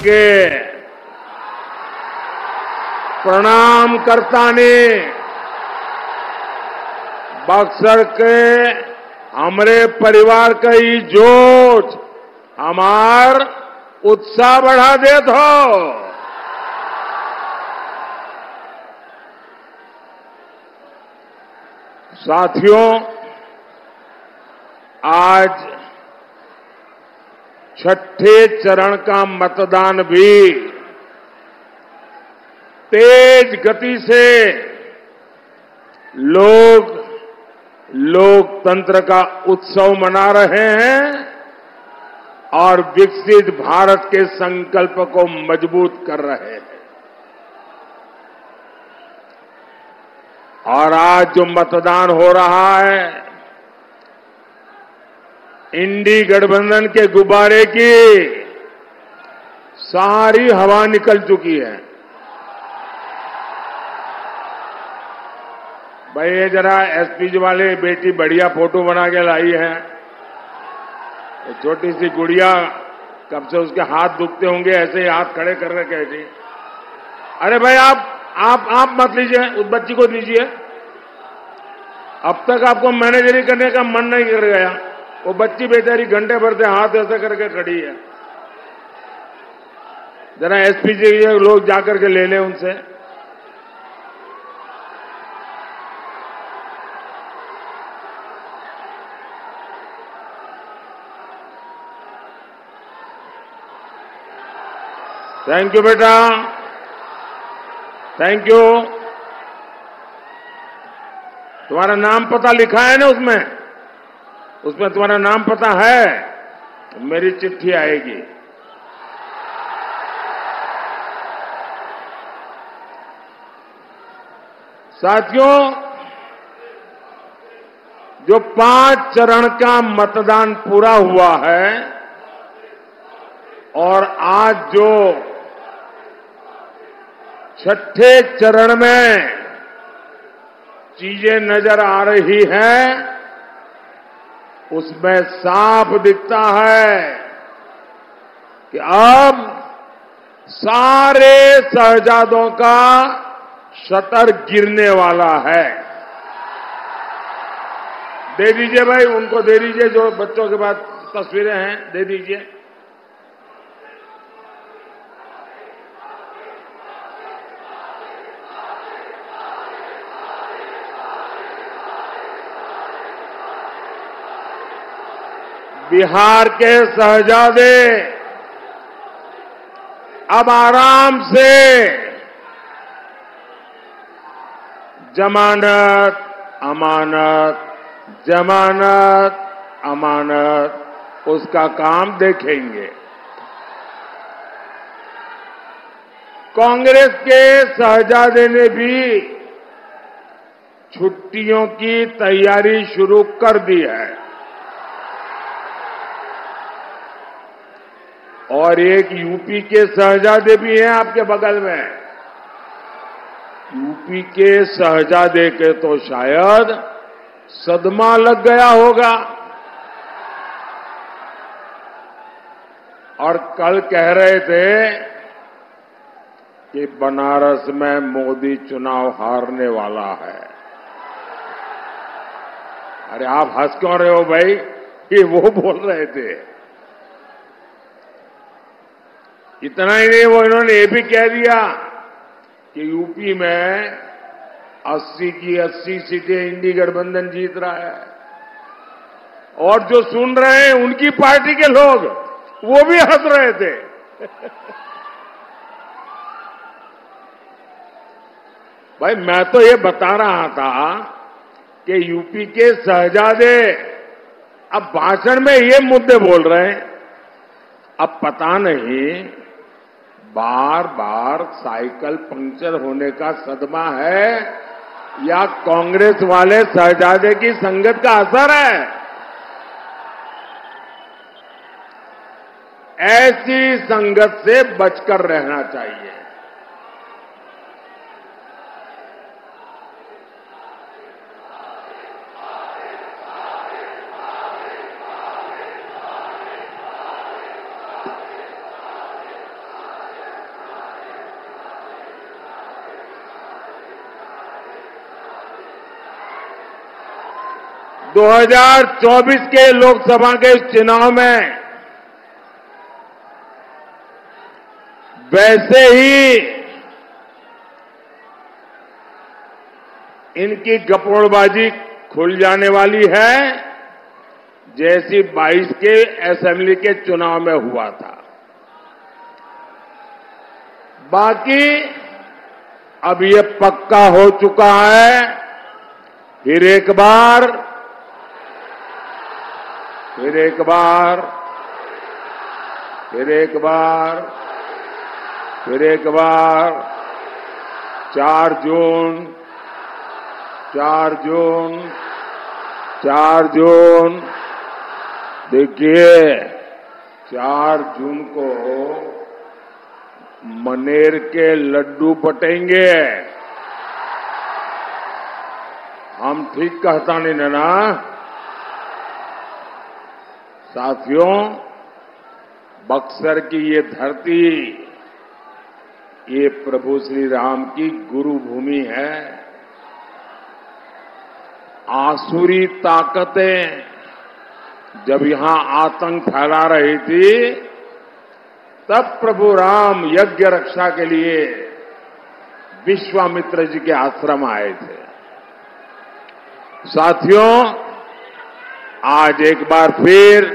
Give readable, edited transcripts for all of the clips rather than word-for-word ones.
के प्रणाम करता ने बक्सर के हमरे परिवार कई जोश हमार उत्साह बढ़ा देत हो। साथियों, आज छठे चरण का मतदान भी तेज गति से लोग लोकतंत्र का उत्सव मना रहे हैं और विकसित भारत के संकल्प को मजबूत कर रहे हैं। और आज जो मतदान हो रहा है, इंडी गठबंधन के गुब्बारे की सारी हवा निकल चुकी है। भाई ये जरा एसपीजी वाले बेटी बढ़िया फोटो बना के लाई है। छोटी सी गुड़िया, कब से उसके हाथ दुखते होंगे, ऐसे ही हाथ खड़े कर रहे कैसे। अरे भाई आप मत लीजिए, उस बच्ची को दीजिए। अब तक आपको मैनेजरी करने का मन नहीं कर गया। वो बच्ची बेचारी घंटे भर से हाथ ऐसे करके खड़ी है। जरा एसपीजी लोग जाकर के ले लें उनसे। थैंक यू बेटा, थैंक यू। तुम्हारा नाम पता लिखा है ना उसमें तुम्हारा नाम पता है, मेरी चिट्ठी आएगी। साथियों, जो 5 चरण का मतदान पूरा हुआ है और आज जो छठे चरण में चीजें नजर आ रही हैं, उसमें साफ दिखता है कि अब सारे शहजादों का शतर गिरने वाला है। दे दीजिए भाई, उनको दे दीजिए, जो बच्चों के पास तस्वीरें हैं दे दीजिए। बिहार के शहजादे अब आराम से जमानत अमानत, जमानत अमानत उसका काम देखेंगे। कांग्रेस के शहजादे ने भी छुट्टियों की तैयारी शुरू कर दी है और एक यूपी के शहजादे भी हैं आपके बगल में। यूपी के शहजादे के तो शायद सदमा लग गया होगा और कल कह रहे थे कि बनारस में मोदी चुनाव हारने वाला है। अरे आप हंस क्यों रहे हो भाई, ये वो बोल रहे थे। इतना ही नहीं, वो इन्होंने ये भी कह दिया कि यूपी में 80 की 80 सीटें इंडी गठबंधन जीत रहा है। और जो सुन रहे हैं उनकी पार्टी के लोग, वो भी हंस रहे थे। भाई मैं तो ये बता रहा था कि यूपी के शहजादे अब भाषण में ये मुद्दे बोल रहे हैं। अब पता नहीं बार बार साइकिल पंक्चर होने का सदमा है या कांग्रेस वाले शहजादे की संगत का असर है। ऐसी संगत से बचकर रहना चाहिए। 2024 के लोकसभा के चुनाव में वैसे ही इनकी गपोड़बाजी खुल जाने वाली है जैसी 22 के असेंबली के चुनाव में हुआ था। बाकी अब ये पक्का हो चुका है, फिर एक बार 4 जून देखिए 4 जून को मनेर के लड्डू बटेंगे। हम ठीक कहता नहीं ना साथियों। बक्सर की ये धरती ये प्रभु श्री राम की गुरु भूमि है। आसुरी ताकतें जब यहां आतंक फैला रही थी तब प्रभु राम यज्ञ रक्षा के लिए विश्वामित्र जी के आश्रम आए थे। साथियों, आज एक बार फिर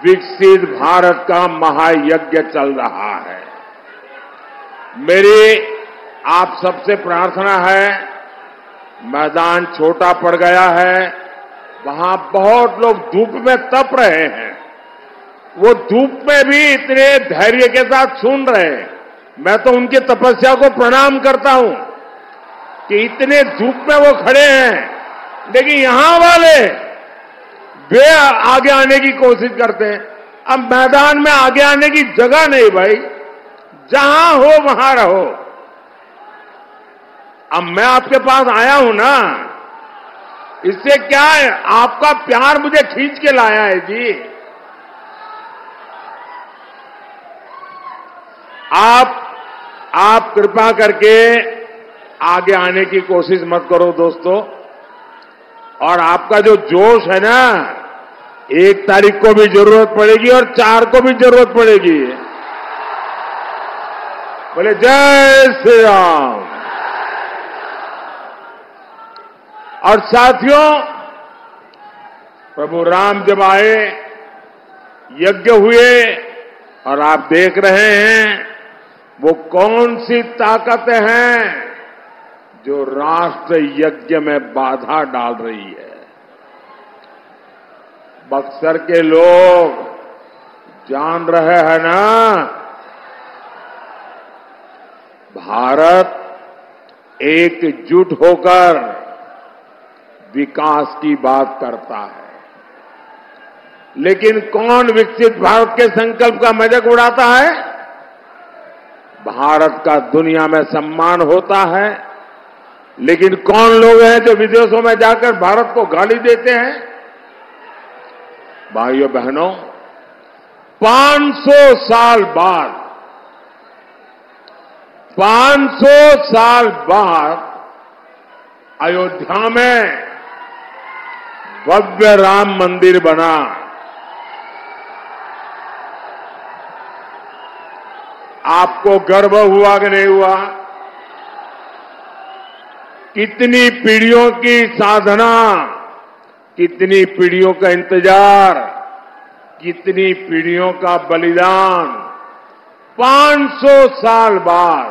विकसित भारत का महायज्ञ चल रहा है। मेरी आप सबसे प्रार्थना है, मैदान छोटा पड़ गया है, वहां बहुत लोग धूप में तप रहे हैं, वो धूप में भी इतने धैर्य के साथ सुन रहे हैं। मैं तो उनकी तपस्या को प्रणाम करता हूं कि इतने धूप में वो खड़े हैं। लेकिन यहां वाले वे आगे आने की कोशिश करते हैं। अब मैदान में आगे आने की जगह नहीं भाई, जहां हो वहां रहो। अब मैं आपके पास आया हूं ना, इससे क्या है, आपका प्यार मुझे खींच के लाया है जी। आप कृपा करके आगे आने की कोशिश मत करो दोस्तों। और आपका जो जोश है ना, 1 तारीख को भी जरूरत पड़ेगी और 4 को भी जरूरत पड़ेगी। बोले जय श्री राम। और साथियों, प्रभु राम जब आए, यज्ञ हुए, और आप देख रहे हैं वो कौन सी ताकतें हैं जो राष्ट्र यज्ञ में बाधा डाल रही है। बक्सर के लोग जान रहे हैं ना, भारत एकजुट होकर विकास की बात करता है। लेकिन कौन विकसित भारत के संकल्प का मजाक उड़ाता है? भारत का दुनिया में सम्मान होता है, लेकिन कौन लोग हैं जो विदेशों में जाकर भारत को गाली देते हैं? भाइयों बहनों, 500 साल बाद अयोध्या में भव्य राम मंदिर बना। आपको गर्व हुआ कि नहीं हुआ? कितनी पीढ़ियों की साधना, कितनी पीढ़ियों का इंतजार, कितनी पीढ़ियों का बलिदान, 500 साल बाद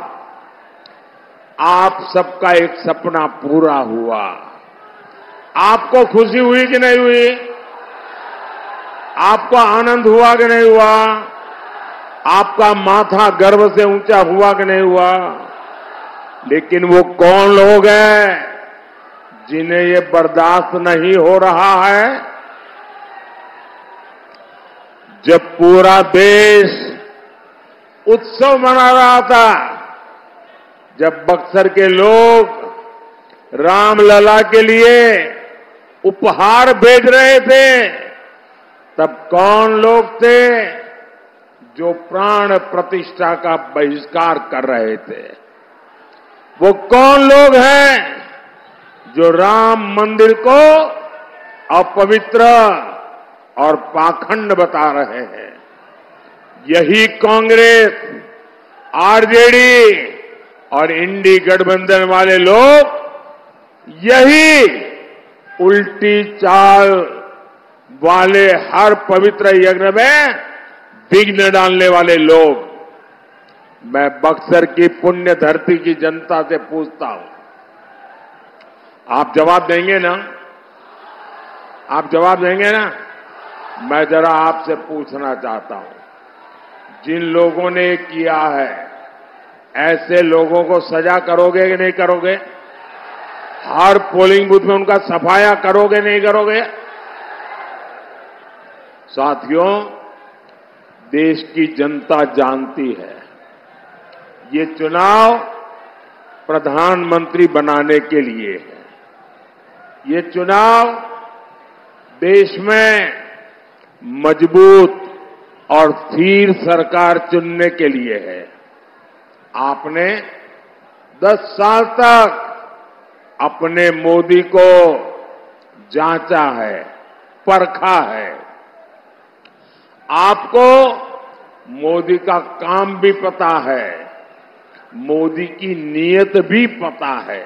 आप सबका एक सपना पूरा हुआ। आपको खुशी हुई कि नहीं हुई? आपको आनंद हुआ कि नहीं हुआ? आपका माथा गर्व से ऊंचा हुआ कि नहीं हुआ? लेकिन वो कौन लोग हैं जिन्हें ये बर्दाश्त नहीं हो रहा है? जब पूरा देश उत्सव मना रहा था, जब बक्सर के लोग रामलला के लिए उपहार भेज रहे थे, तब कौन लोग थे जो प्राण प्रतिष्ठा का बहिष्कार कर रहे थे? वो कौन लोग हैं जो राम मंदिर को अपवित्र और पाखंड बता रहे हैं। यही कांग्रेस, आरजेडी और इंडी गठबंधन वाले लोग, यही उल्टी चाल वाले हर पवित्र यज्ञ में विघ्न डालने वाले लोग। मैं बक्सर की पुण्य धरती की जनता से पूछता हूं, आप जवाब देंगे ना? आप जवाब देंगे ना? मैं जरा आपसे पूछना चाहता हूं, जिन लोगों ने किया है, ऐसे लोगों को सजा करोगे कि नहीं करोगे? हर पोलिंग बूथ में उनका सफाया करोगे नहीं करोगे? साथियों, देश की जनता जानती है, ये चुनाव प्रधानमंत्री बनाने के लिए है। ये चुनाव देश में मजबूत और स्थिर सरकार चुनने के लिए है। आपने 10 साल तक अपने मोदी को जांचा है, परखा है। आपको मोदी का काम भी पता है, मोदी की नीयत भी पता है।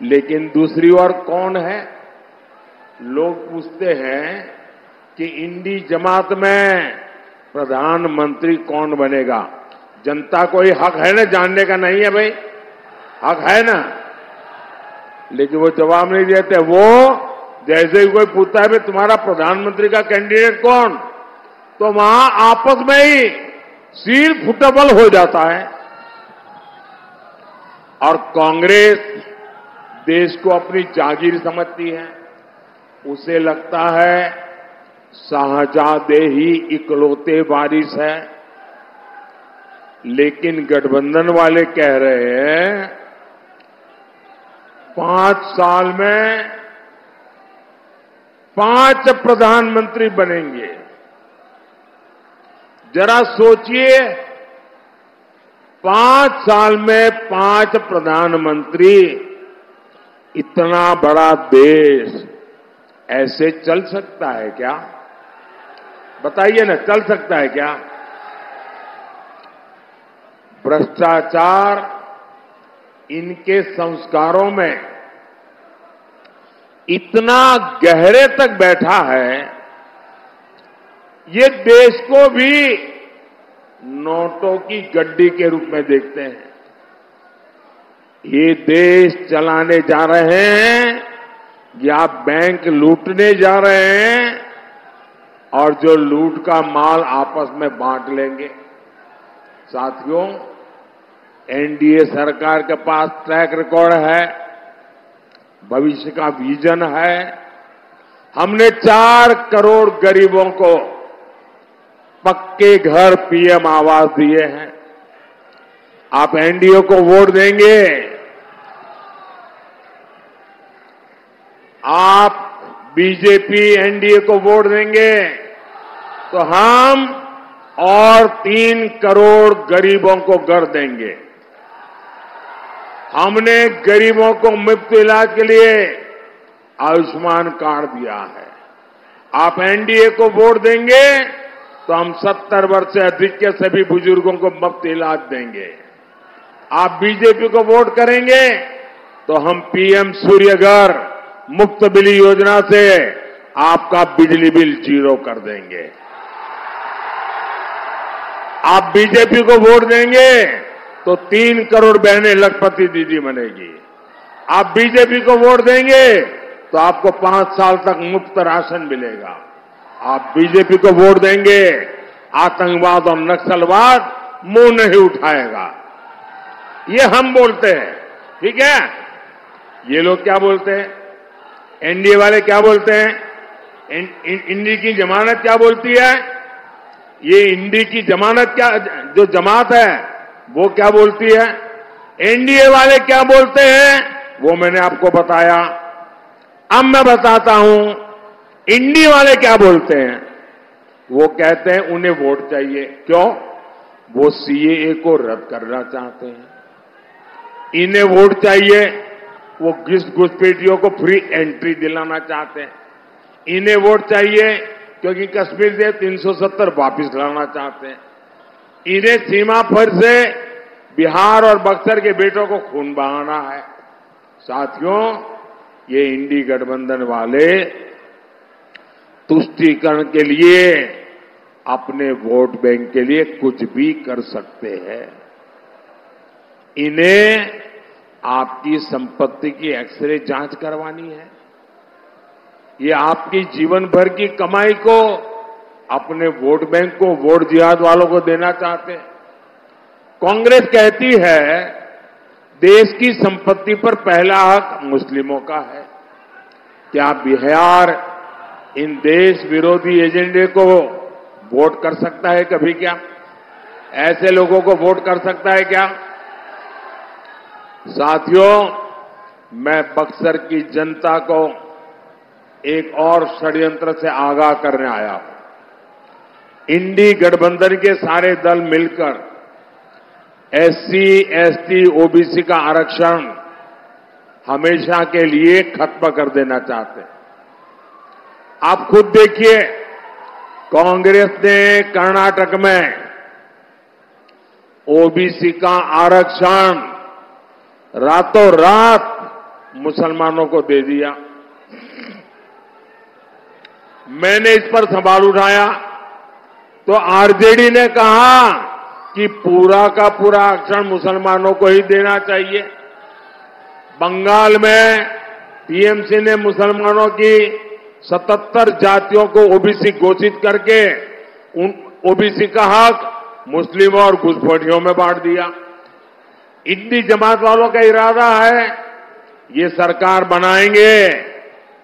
लेकिन दूसरी ओर कौन है? लोग पूछते हैं कि इंडी जमात में प्रधानमंत्री कौन बनेगा। जनता को ये हक है ना जानने का? नहीं है भाई, हक है ना? लेकिन वो जवाब नहीं देते। वो जैसे ही कोई पूछता है भाई तुम्हारा प्रधानमंत्री का कैंडिडेट कौन, तो वहां आपस में ही सील फुटबल हो जाता है। और कांग्रेस देश को अपनी जागीर समझती है। उसे लगता है शाहजहां ही इकलौते वारिस है। लेकिन गठबंधन वाले कह रहे हैं 5 साल में 5 प्रधानमंत्री बनेंगे। जरा सोचिए, 5 साल में 5 प्रधानमंत्री, इतना बड़ा देश ऐसे चल सकता है क्या? बताइए ना, चल सकता है क्या? भ्रष्टाचार इनके संस्कारों में इतना गहरे तक बैठा है, ये देश को भी नोटों की गड्डी के रूप में देखते हैं। ये देश चलाने जा रहे हैं या बैंक लूटने जा रहे हैं, और जो लूट का माल आपस में बांट लेंगे। साथियों, एनडीए सरकार के पास ट्रैक रिकॉर्ड है, भविष्य का विजन है। हमने 4 करोड़ गरीबों को पक्के घर, पीएम आवास दिए हैं। आप एनडीए को वोट देंगे, आप बीजेपी एनडीए को वोट देंगे, तो हम और 3 करोड़ गरीबों को घर देंगे। हमने गरीबों को मुफ्त इलाज के लिए आयुष्मान कार्ड दिया है। आप एनडीए को वोट देंगे तो हम 70 वर्ष से अधिक के सभी बुजुर्गों को मुफ्त इलाज देंगे। आप बीजेपी को वोट करेंगे तो हम पीएम सूर्यघर मुफ्त बिजली योजना से आपका बिजली बिल 0 कर देंगे। आप बीजेपी को वोट देंगे तो 3 करोड़ बहनें लखपति दीदी बनेगी। आप बीजेपी को वोट देंगे तो आपको 5 साल तक मुफ्त राशन मिलेगा। आप बीजेपी को वोट देंगे, आतंकवाद और नक्सलवाद मुंह नहीं उठाएगा। ये हम बोलते हैं, ठीक है? ये लोग क्या बोलते हैं? एनडीए वाले क्या बोलते हैं? इंडी की जमानत क्या बोलती है? ये इंडी की जमानत क्या, जो जमात है वो क्या बोलती है? एनडीए वाले क्या बोलते हैं वो मैंने आपको बताया। अब मैं बताता हूं इंडी वाले क्या बोलते हैं। वो कहते हैं उन्हें वोट चाहिए। क्यों? वो सीएए को रद्द करना चाहते हैं। इन्हें वोट चाहिए, वो घुसपैठियों को फ्री एंट्री दिलाना चाहते हैं। इन्हें वोट चाहिए क्योंकि कश्मीर से 370 वापिस लाना चाहते हैं। इन्हें सीमा पर से बिहार और बक्सर के बेटों को खून बहाना है। साथियों, ये इंडी गठबंधन वाले तुष्टीकरण के लिए, अपने वोट बैंक के लिए कुछ भी कर सकते हैं। इन्हें आपकी संपत्ति की एक्सरे जांच करवानी है। ये आपकी जीवन भर की कमाई को अपने वोट बैंक को, वोट जिहाद वालों को देना चाहते हैं। कांग्रेस कहती है देश की संपत्ति पर पहला हक मुस्लिमों का है। क्या बिहार इन देश विरोधी एजेंडे को वोट कर सकता है कभी? क्या ऐसे लोगों को वोट कर सकता है क्या? साथियों, मैं बक्सर की जनता को एक और षड्यंत्र से आगाह करने आया हूं। इंडी गठबंधन के सारे दल मिलकर एससी, एसटी, ओबीसी का आरक्षण हमेशा के लिए खत्म कर देना चाहते हैं। आप खुद देखिए, कांग्रेस ने कर्नाटक में ओबीसी का आरक्षण रातों रात मुसलमानों को दे दिया। मैंने इस पर सवाल उठाया तो आरजेडी ने कहा कि पूरा का पूरा आरक्षण मुसलमानों को ही देना चाहिए। बंगाल में टीएमसी ने मुसलमानों की 77 जातियों को ओबीसी घोषित करके उन ओबीसी का हक मुस्लिमों और घुसपैठियों में बांट दिया। इंडी जमात वालों का इरादा है ये सरकार बनाएंगे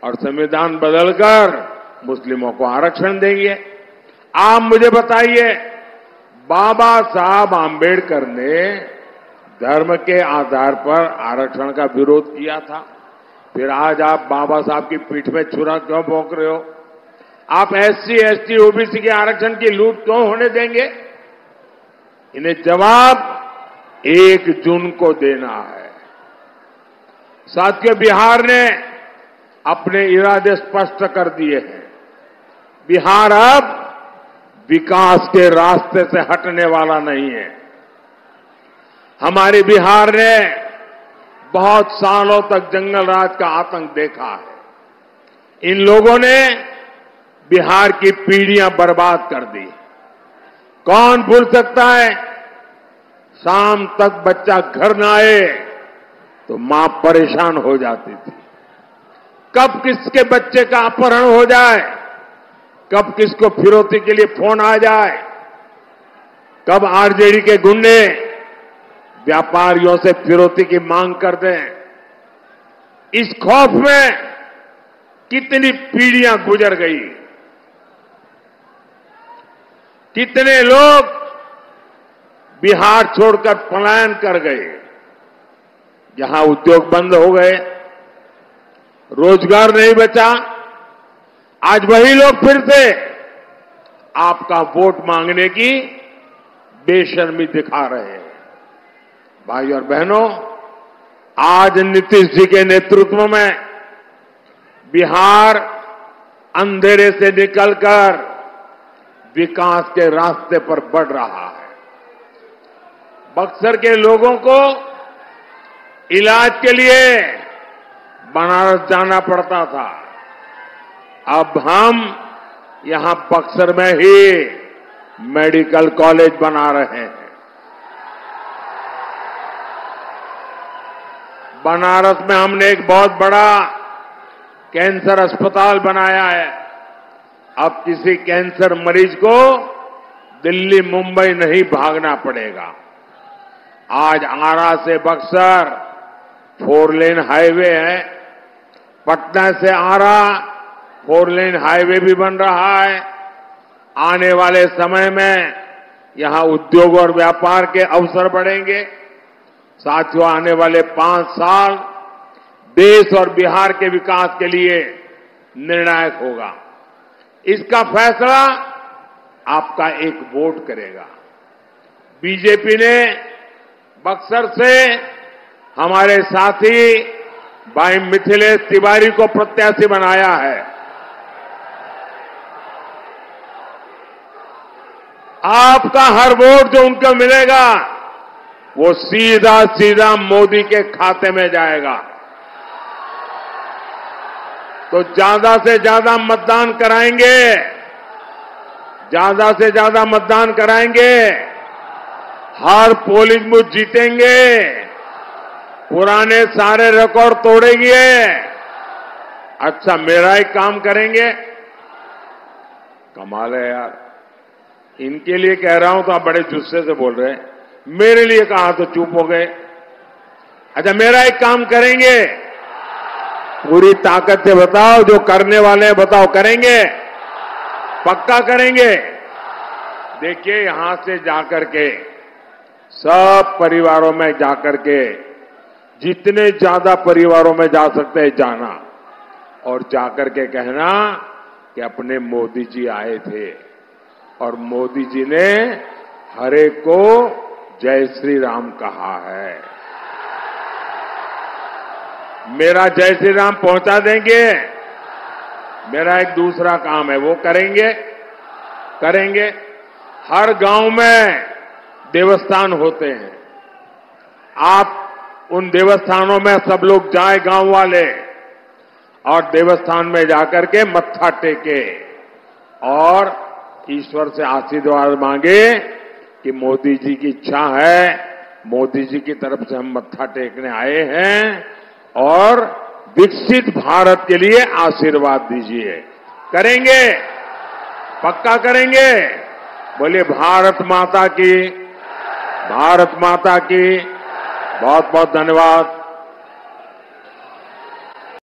और संविधान बदलकर मुस्लिमों को आरक्षण देंगे। आप मुझे बताइए, बाबा साहब आंबेडकर ने धर्म के आधार पर आरक्षण का विरोध किया था, फिर आज आप बाबा साहब की पीठ में छुरा क्यों भोंक रहे हो? आप एससी, एसटी, ओबीसी के आरक्षण की लूट क्यों होने देंगे? इन्हें जवाब 1 जून को देना है। साथियों, बिहार ने अपने इरादे स्पष्ट कर दिए हैं। बिहार अब विकास के रास्ते से हटने वाला नहीं है। हमारे बिहार ने बहुत सालों तक जंगल राज का आतंक देखा है। इन लोगों ने बिहार की पीढ़ियां बर्बाद कर दी। कौन भूल सकता है, शाम तक बच्चा घर न आए तो मां परेशान हो जाती थी। कब किसके बच्चे का अपहरण हो जाए, कब किसको फिरौती के लिए फोन आ जाए, कब आरजेडी के गुंडे व्यापारियों से फिरौती की मांग कर दें। इस खौफ में कितनी पीढ़ियां गुजर गई, कितने लोग बिहार छोड़कर पलायन कर गए। यहां उद्योग बंद हो गए, रोजगार नहीं बचा। आज वही लोग फिर से आपका वोट मांगने की बेशर्मी दिखा रहे हैं। भाई और बहनों, आज नीतीश जी के नेतृत्व में बिहार अंधेरे से निकलकर विकास के रास्ते पर बढ़ रहा है। बक्सर के लोगों को इलाज के लिए बनारस जाना पड़ता था, अब हम यहां बक्सर में ही मेडिकल कॉलेज बना रहे हैं। बनारस में हमने एक बहुत बड़ा कैंसर अस्पताल बनाया है। अब किसी कैंसर मरीज को दिल्ली, मुंबई नहीं भागना पड़ेगा। आज आरा से बक्सर 4 लेन हाईवे है, पटना से आरा 4 लेन हाईवे भी बन रहा है। आने वाले समय में यहां उद्योग और व्यापार के अवसर बढ़ेंगे। साथियों, आने वाले 5 साल देश और बिहार के विकास के लिए निर्णायक होगा। इसका फैसला आपका एक वोट करेगा। बीजेपी ने बक्सर से हमारे साथी भाई मिथिलेश तिवारी को प्रत्याशी बनाया है। आपका हर वोट जो उनको मिलेगा वो सीधा सीधा मोदी के खाते में जाएगा। तो ज्यादा से ज्यादा मतदान कराएंगे, ज्यादा से ज्यादा मतदान कराएंगे, हर पोलिंग बूथ जीतेंगे, पुराने सारे रिकॉर्ड तोड़ेंगे। अच्छा, मेरा एक काम करेंगे। कमाल है यार, इनके लिए कह रहा हूं तो आप बड़े जुस्से से बोल रहे हैं, मेरे लिए कहा तो चुप हो गए। अच्छा, मेरा एक काम करेंगे, पूरी ताकत से बताओ, जो करने वाले हैं बताओ, करेंगे? पक्का करेंगे? देखिए, यहां से जाकर के सब परिवारों में जाकर के, जितने ज्यादा परिवारों में जा सकते हैं जाना, और जाकर के कहना कि अपने मोदी जी आए थे और मोदी जी ने हर एक को जय श्री राम कहा है। मेरा जय श्री राम पहुंचा देंगे। मेरा एक दूसरा काम है, वो करेंगे। हर गांव में देवस्थान होते हैं, आप उन देवस्थानों में सब लोग जाए, गांव वाले, और देवस्थान में जाकर के मत्था टेके और ईश्वर से आशीर्वाद मांगे कि मोदी जी की इच्छा है, मोदी जी की तरफ से हम मत्था टेकने आए हैं और विकसित भारत के लिए आशीर्वाद दीजिए। करेंगे? पक्का करेंगे? बोलिए भारत माता की, भारत माता की। बहुत बहुत धन्यवाद।